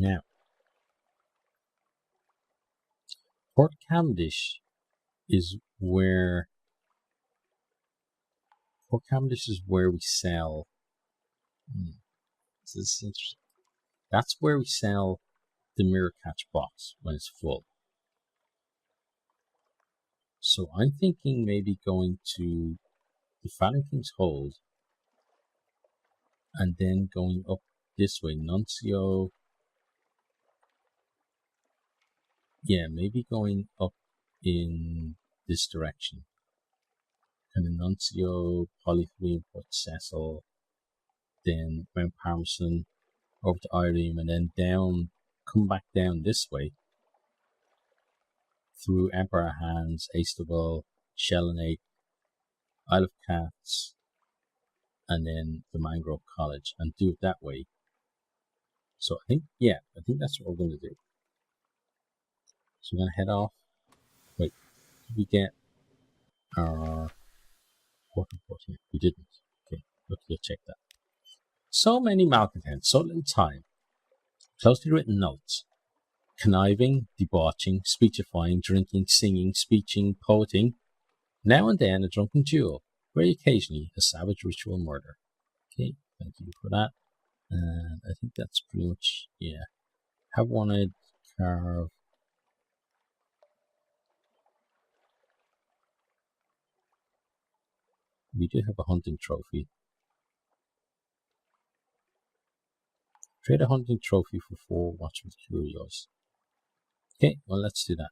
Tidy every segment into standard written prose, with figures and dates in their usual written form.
Now, Port Cavendish is where we sell. This is interesting. That's where we sell the mirror catch box when it's full. So I'm thinking maybe going to the Fallon King's Hold and then going up this way, Nuncio. Yeah, maybe going up in this direction. Kind of Nuncio, Polythene, Port Cecil, then Mount Parmesan, over to Irene, and then down, come back down this way through Emperor Hands, Aistable, Shellinate, Isle of Cats, and then the Mangrove College, and do it that way. So I think that's what we're going to do. So we're going to head off. Wait, did we get our port here? We didn't. Okay, let's check that. So many malcontents, so little time. Closely written notes. Conniving, debauching, speechifying, drinking, singing, speeching, poeting. Now and then a drunken duel. Very occasionally a savage ritual murder. Okay, thank you for that. And I think that's pretty much, yeah. Have wanted carve. We do have a hunting trophy. Trade a hunting trophy for 4 watchful curios. Okay, well, let's do that.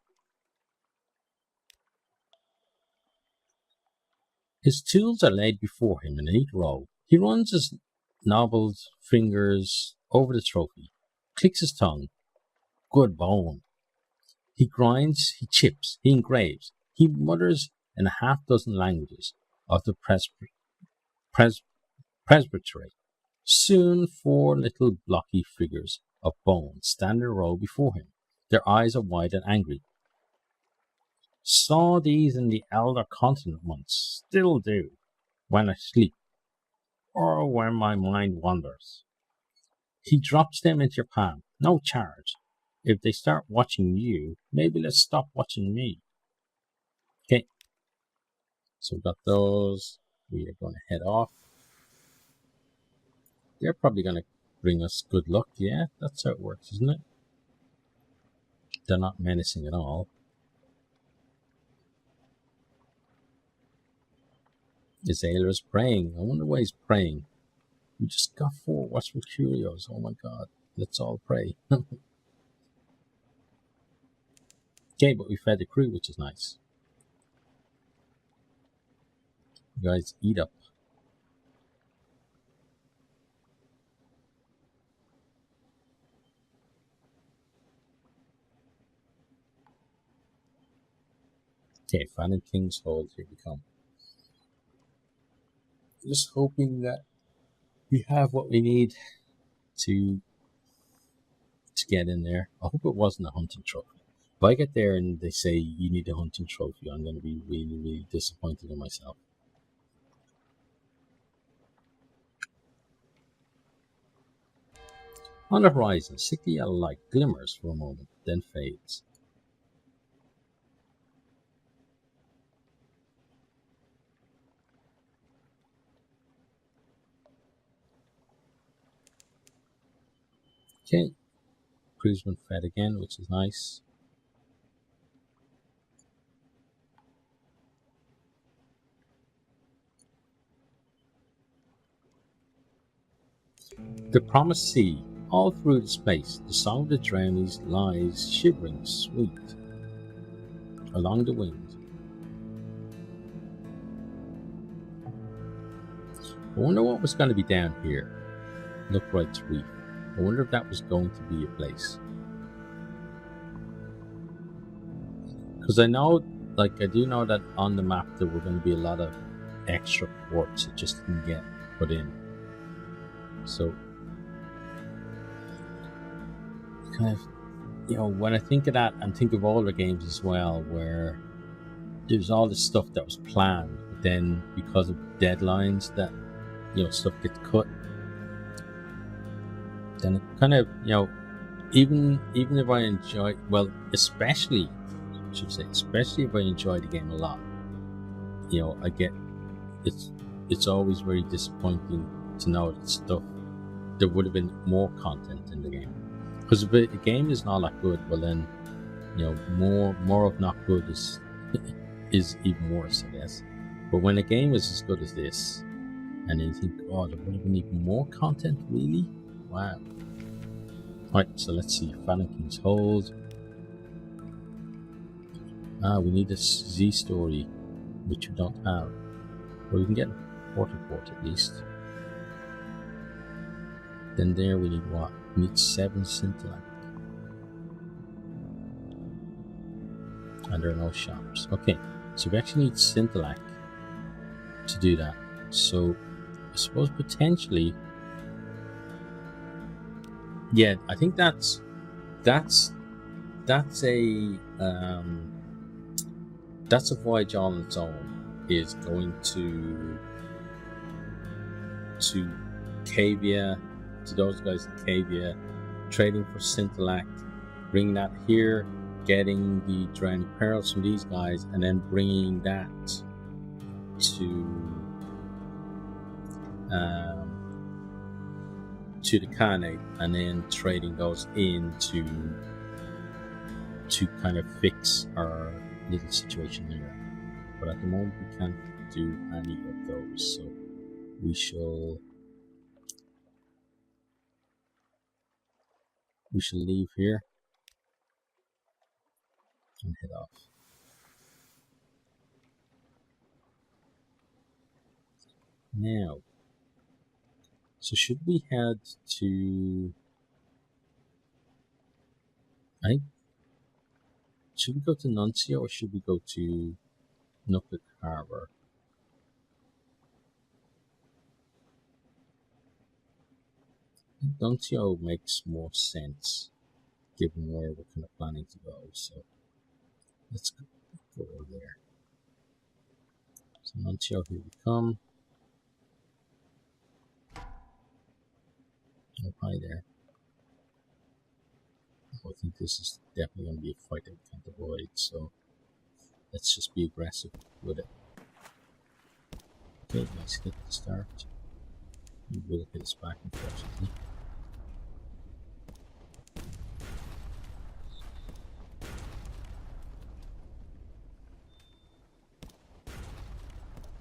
His tools are laid before him in a neat row. He runs his knobbled fingers over the trophy, clicks his tongue. Good bone. He grinds, he chips, he engraves, he mutters in a half dozen languages of the presbytery. Soon 4 little blocky figures of bone stand in a row before him. Their eyes are wide and angry. Saw these in the elder continent once, still do, when I sleep, or when my mind wanders. He drops them into your palm, no charge. If they start watching you, maybe let's stop watching me. Okay, so we've got those. We are going to head off. They're probably going to bring us good luck. Yeah, that's how it works, isn't it? They're not menacing at all. Azalea is praying. I wonder why he's praying. We just got 4 watchful curios. Oh my god. Let's all pray. Okay, but we fed the crew, which is nice. You guys eat up. Okay, Fallon King's Hold. Here we come. Just hoping that we have what we need to get in there. I hope it wasn't a hunting trophy. If I get there and they say you need a hunting trophy, I'm going to be really, really disappointed in myself. On the horizon, sickly yellow light glimmers for a moment, then fades. Okay, crew's been fed again, which is nice. The promised sea, all through the space, the song of the drownies lies shivering sweet along the wind. I wonder what was going to be down here. Look right to reef. I wonder if that was going to be a place. Because I know, I do know that on the map there were going to be a lot of extra ports that just didn't get put in. So, kind of, when I think of that and think of older games as well, where there's all this stuff that was planned, but then because of deadlines that, stuff gets cut, then it kind of, even if I enjoy, well, especially, I should say, especially if I enjoy the game a lot, you know, I get it's always very disappointing to know that stuff there would have been more content in the game. Because if the game is not that good, well then, you know, more of not good is is even worse, I guess. But when a game is as good as this, and you think, oh, there would have been even more content, really? Wow. Right, so let's see. Fallon King's Hold. We need a Z story, which we don't have. But we can get a portal port at least. Then there we need what? We need 7 scintillact. And there are no shops. Okay, so we actually need scintillact to do that. So I suppose potentially, yeah, I think that's a voyage all on its own. Is going to Cavia, to those guys in Cavia, trading for scintillact, bringing that here, getting the drowning pearls from these guys, and then bringing that to the Khanate, and then trading those in to kind of fix our little situation there. But at the moment we can't do any of those, so we shall leave here and head off. Now, so should we head to, should we go to Nuncio or should we go to Nuklik Harbor? Nuncio makes more sense given where we're kind of planning to go, so let's go over there. So Nuncio, here we come. Oh, hi there. I think this is definitely going to be a fight that we can't avoid, so let's just be aggressive with it. Okay, nice hit to start. We will hit us back, unfortunately.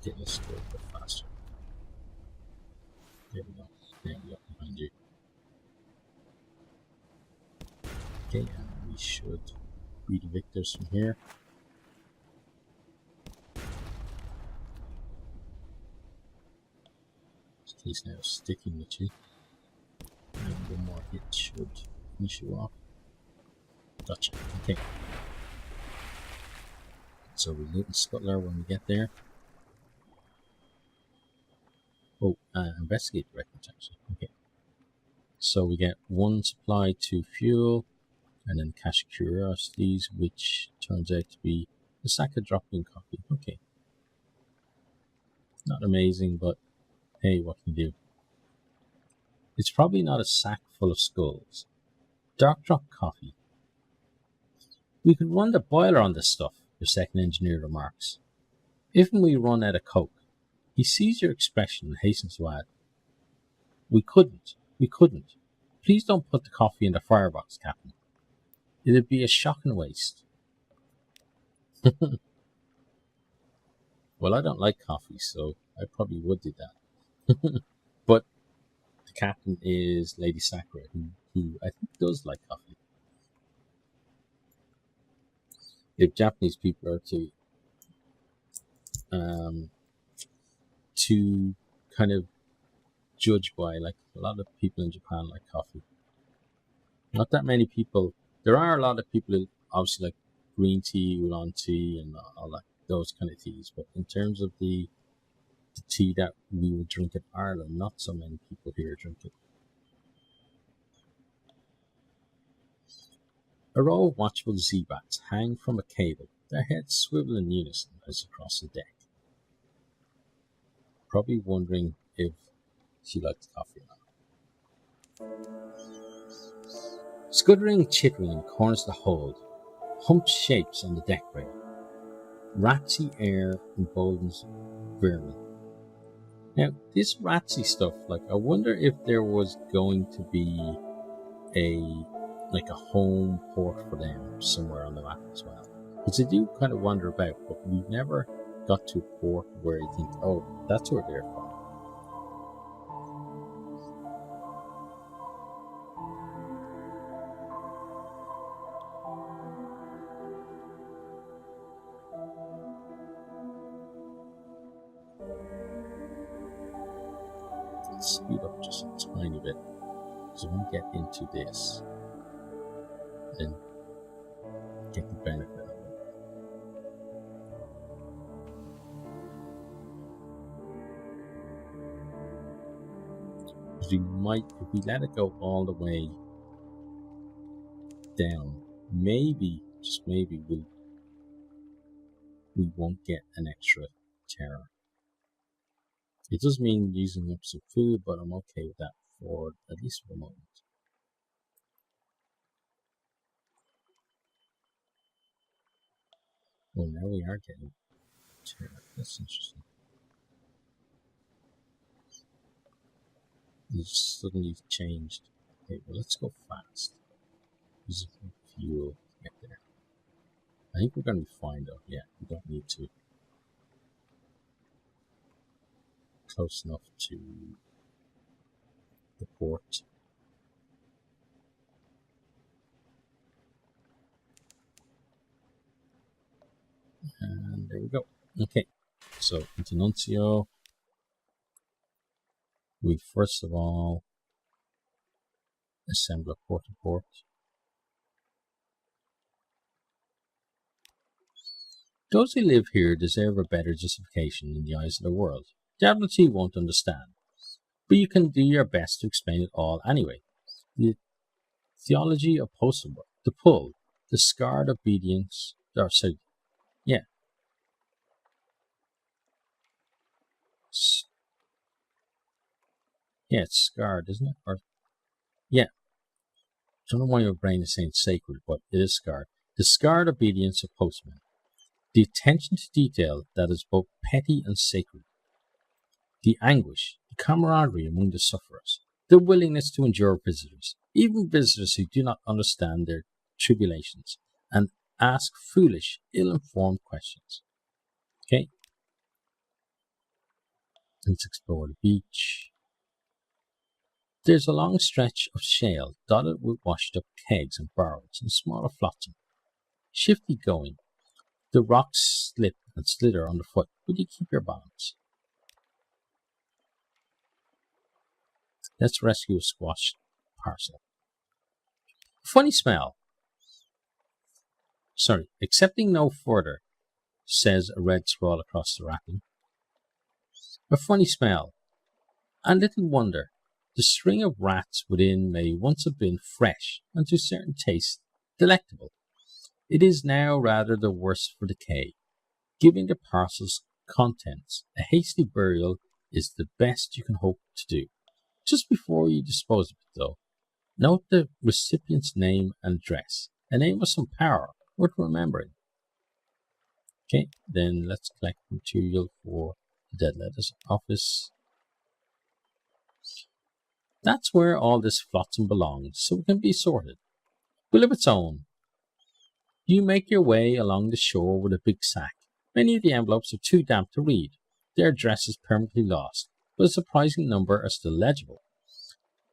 Okay, let's go a bit faster. There we go. There we go, behind you. Okay, and we should be the victors from here. He's now sticking with you. And one more hit should finish you off. Gotcha. Okay. So we little scuttler when we get there. Oh, investigate the wreckage actually. Okay. So we get 1 supply to fuel, and then cache of curiosities, which turns out to be a sack of drop-in coffee. Okay. Not amazing, but hey, what can you do? It's probably not a sack full of skulls. Dark drop coffee. We could run the boiler on this stuff, your second engineer remarks. If we run out of coke, he sees your expression and hastens to add, We couldn't. Please don't put the coffee in the firebox, Captain. It'd be a shocking waste. Well, I don't like coffee, so I probably would do that. But the captain is Lady Sakura, who I think does like coffee. If Japanese people are to kind of judge by, like, a lot of people in Japan like coffee. Not that many people. There are a lot of people who obviously like green tea, oolong tea, and all that, those kind of teas. But in terms of the tea that we would drink in Ireland, not so many people here drink it. A row of watchful Z-bats hang from a cable, their heads swivel in unison as they cross the deck. Probably wondering if she likes coffee or not. Scuttering and chittering in corners of the hold, humped shapes on the deck rail, ratsy air emboldens vermin. Now, this ratsy stuff, like, I wonder if there was going to be a home port for them somewhere on the map as well. Because they do kind of wander about, but we've never got to a port where you think, oh, that's where they're from. Let's speed up just a tiny bit. So when we get into this, then get the benefit of it. We might, if we let it go all the way down, maybe, just maybe, we won't get an extra terror. It does mean using up some food, but I'm okay with that for at least for a moment. Well, now we are getting terror. That's interesting. It's suddenly changed. Okay, well, let's go fast. Use fuel to get there. I think we're going to be fine though. Yeah, we don't need to. Close enough to the port. And there we go. Okay, so into Nuncio. We first of all assemble a port-to-port. Those who live here deserve a better justification in the eyes of the world. The Admiralty won't understand, but you can do your best to explain it all anyway. The theology of postal work, the pull, the scarred obedience, yeah, it's scarred, isn't it? Or yeah, I don't know why your brain is saying sacred, but it is scarred. The scarred obedience of postmen, the attention to detail that is both petty and sacred, the anguish, the camaraderie among the sufferers, the willingness to endure visitors, even visitors who do not understand their tribulations, and ask foolish, ill-informed questions. Okay? Let's explore the beach. There's a long stretch of shale dotted with washed-up kegs and barrels and smaller flotsam. Shifty going. The rocks slip and slither underfoot, but you keep your balance. Let's rescue a squashed parcel. Funny smell. Sorry, accepting no further, says a red scrawl across the wrapping. A funny smell. And little wonder, the string of rats within may once have been fresh and to certain tastes delectable. It is now rather the worse for decay. Giving the parcel's contents a hasty burial is the best you can hope to do. Just before you dispose of it, though, note the recipient's name and address, a name of some power worth remembering. Okay, then let's collect material for the dead letter's office. That's where all this flotsam belongs, so it can be sorted. Will of its own. You make your way along the shore with a big sack. Many of the envelopes are too damp to read. Their address is permanently lost, but a surprising number are still legible.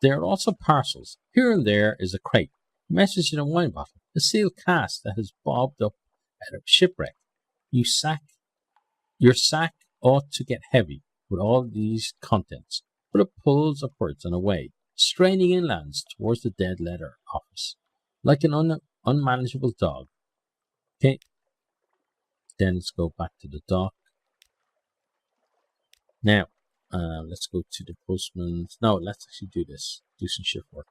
There are also parcels. Here and there is a crate, a message in a wine bottle, a sealed cask that has bobbed up at a shipwreck. Your sack ought to get heavy with all these contents, but it pulls upwards and away, straining inlands towards the dead letter office, like an unmanageable dog. Okay, then let's go back to the dock. Now, let's go to the postman's. No, let's actually do this. Do some shift work.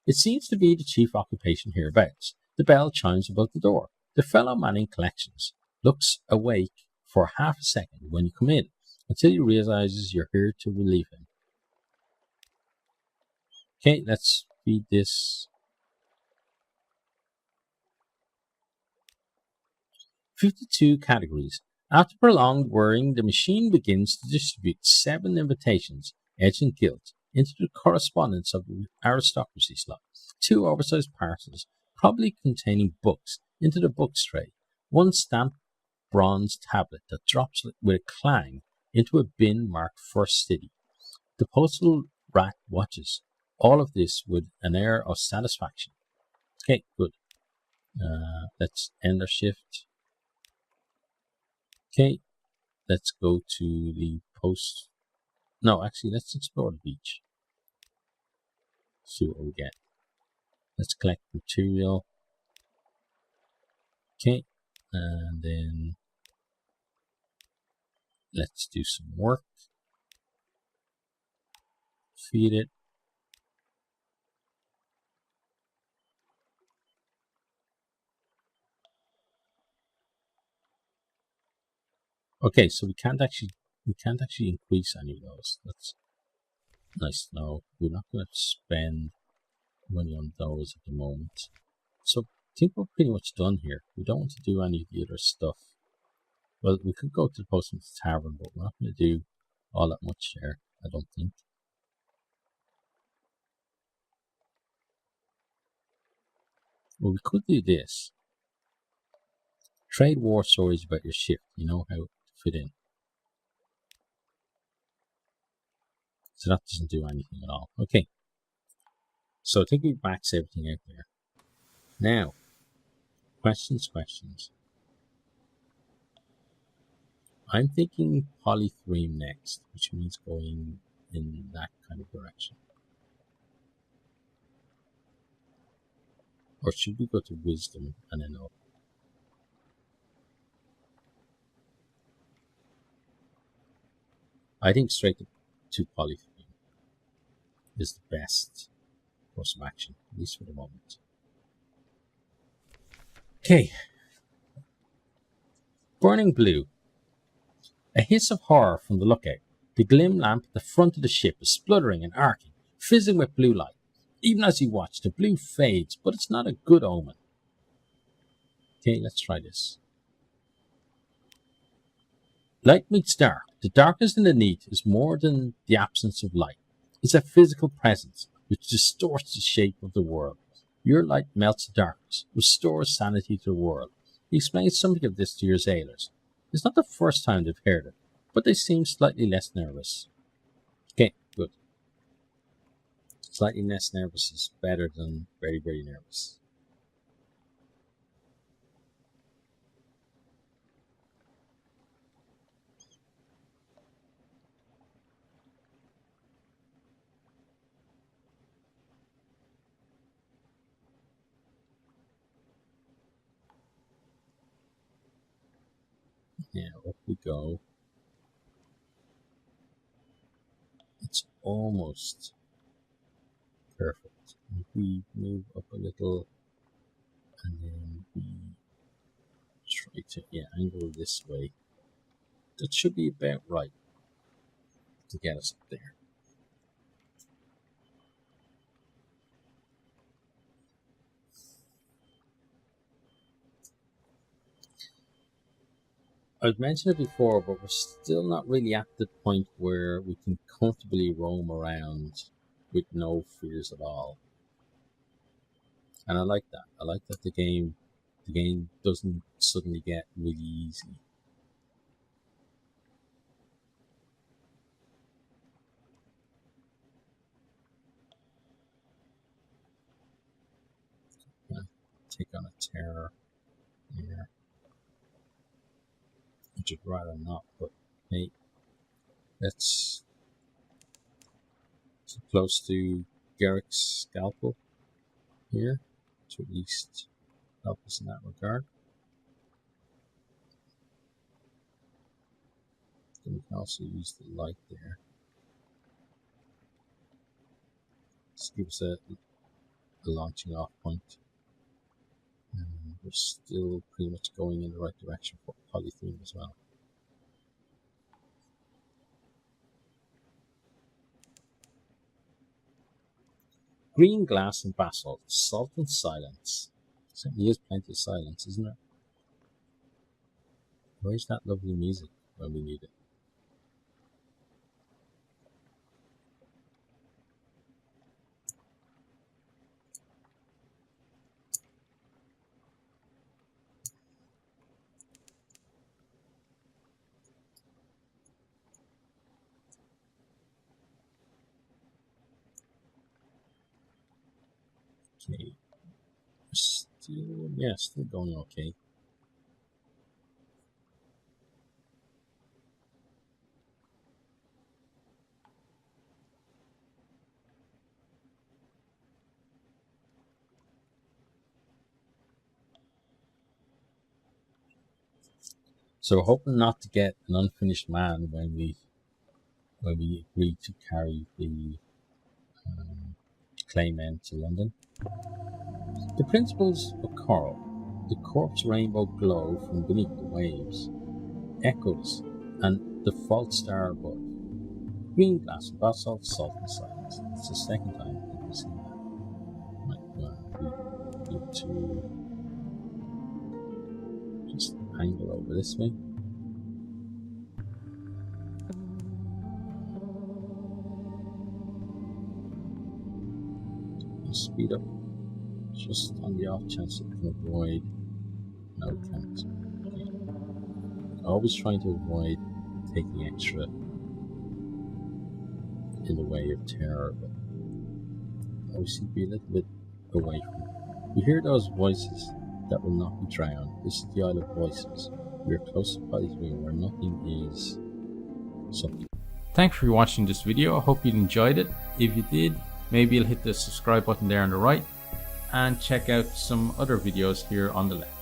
It seems to be the chief occupation hereabouts. The bell chimes above the door. The fellow manning collections looks awake for half a second when you come in, until he realizes you're here to relieve him. Okay, let's feed this 52 categories. After prolonged whirring, the machine begins to distribute 7 invitations, edged in gilt, into the correspondence of the aristocracy slot. 2 oversized parcels, probably containing books, into the books tray. 1 stamped bronze tablet that drops with a clang into a bin marked First City. The postal rat watches. All of this with an air of satisfaction. Okay, good. Let's end our shift. Okay, let's go to the post. No, actually, let's explore the beach. See what we get. Let's collect material. Okay, and then let's do some work. Feed it. Okay, so we can't actually increase any of those. That's nice to know. We're not going to spend money on those at the moment. So I think we're pretty much done here. We don't want to do any of the other stuff. Well, we could go to the Postman's Tavern, but we're not going to do all that much there, I don't think. Well, we could do this. Trade war stories about your ship. You know how to fit in. So that doesn't do anything at all. Okay. So I think we max everything out there. Now, questions. I'm thinking polythreme next, which means going in that kind of direction. Or should we go to wisdom and then up? I think straight to polythreme is the best course of action, at least for the moment. Okay. Burning blue. A hiss of horror from the lookout. The glim lamp at the front of the ship is spluttering and arcing, fizzing with blue light. Even as you watch, the blue fades, but it's not a good omen. Okay, let's try this. Light meets dark. The darkness underneath is more than the absence of light. It's a physical presence which distorts the shape of the world. Your light melts the darkness, restores sanity to the world. He explains something of this to your sailors. It's not the first time they've heard it, but they seem slightly less nervous. Okay, good. Slightly less nervous is better than very, very nervous. Now, up we go. It's almost perfect. If we move up a little and then we try to angle this way, that should be about right to get us up there. I've mentioned it before, but we're still not really at the point where we can comfortably roam around with no fears at all. And I like that. I like that the game doesn't suddenly get really easy. Take on a terror here. I'd just rather not, but hey, let's get close to Garrick's scalpel here to at least help us in that regard. Then we can also use the light there. Just give us a launching off point. And we're still pretty much going in the right direction for polythene as well. Green glass and basalt, salt and silence. Certainly is plenty of silence, isn't there? Where's that lovely music when we need it? Okay. Still going okay. So hoping not to get an unfinished man when we agree to carry the claymen to London. The principles of coral. The corpse rainbow glow from beneath the waves, echoes, and the false star above. Green glass, basalt, salt, and silence. It's the second time I think we've seen that. Might we need to just angle over this way. And speed up just on the off chance it can avoid. No, it can't. Okay. Always trying to avoid taking extra in the way of terror, but always seem to be a little bit away from it. We hear those voices that will not be drowned. This is the Isle of Voices. We are close to Paddy's Wing, where nothing is something. Thanks for watching this video. I hope you enjoyed it. If you did, maybe you'll hit the subscribe button there on the right and check out some other videos here on the left.